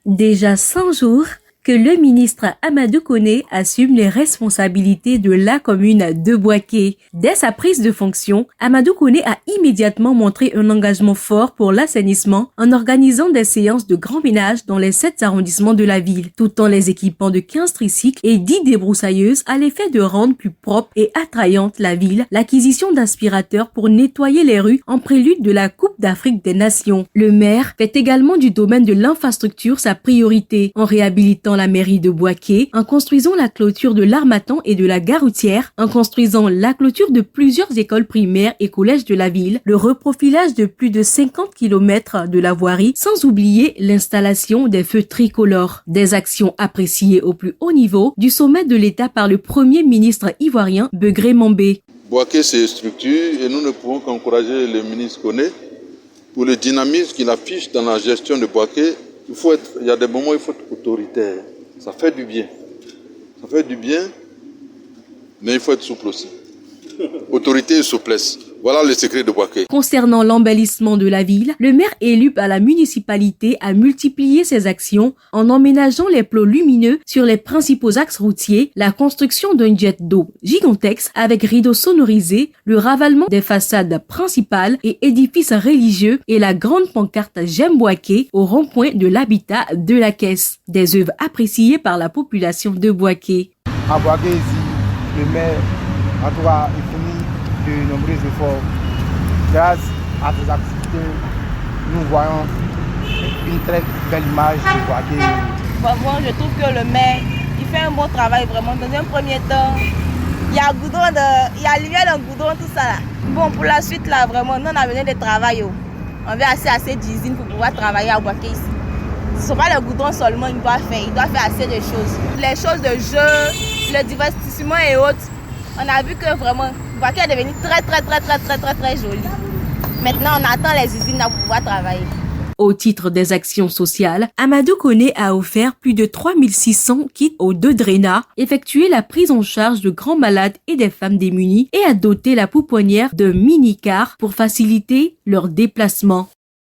Déjà 100 jours que le ministre Amadou Koné assume les responsabilités de la commune de Boaké. Dès sa prise de fonction, Amadou Koné a immédiatement montré un engagement fort pour l'assainissement en organisant des séances de grand ménage dans les 7 arrondissements de la ville, tout en les équipant de 15 tricycles et 10 débroussailleuses à l'effet de rendre plus propre et attrayante la ville, l'acquisition d'aspirateurs pour nettoyer les rues en prélude de la Coupe d'Afrique des Nations. Le maire fait également du domaine de l'infrastructure sa priorité en réhabilitant la mairie de Boaké, en construisant la clôture de l'Harmattan et de la gare routière, en construisant la clôture de plusieurs écoles primaires et collèges de la ville, le reprofilage de plus de 50 km de la voirie, sans oublier l'installation des feux tricolores. Des actions appréciées au plus haut niveau du sommet de l'État par le premier ministre ivoirien Begré Mambé. Boaké se structure et nous ne pouvons qu'encourager le ministre Koné pour le dynamisme qu'il affiche dans la gestion de Boaké. Il y a des moments où il faut être autoritaire. Ça fait du bien. Ça fait du bien, mais il faut être souple aussi. Autorité et souplesse. Voilà le secret de Boaké. Concernant l'embellissement de la ville, le maire élu par la municipalité a multiplié ses actions en emménageant les plots lumineux sur les principaux axes routiers, la construction d'un jet d'eau gigantesque avec rideaux sonorisés, le ravalement des façades principales et édifices religieux et la grande pancarte J'aime Boaké au rond-point de l'habitat de la Caisse. Des œuvres appréciées par la population de Boaké. À Boaké, ici, le maire, en tout cas, il fournit de nombreux efforts. Grâce à ces activités, nous voyons une très belle image de Boaké. Vraiment, je trouve que le maire, il fait un bon travail vraiment. Dans un premier temps, il y a lumière dans le goudron, tout ça là. Bon, pour la suite là, vraiment, nous on a besoin de travail. On veut assez d'usines pour pouvoir travailler à Boaké ici. Ce ne sont pas le goudron seulement qu'il doit faire, il doit faire assez de choses. Les choses de jeu, le divertissement et autres. On a vu que vraiment, Boaké est devenu très joli. Maintenant, on attend les usines pour pouvoir travailler. Au titre des actions sociales, Amadou Koné a offert plus de 3600 kits aux 2 DRENA, effectué la prise en charge de grands malades et des femmes démunies et a doté la pouponnière de mini-cars pour faciliter leur déplacement.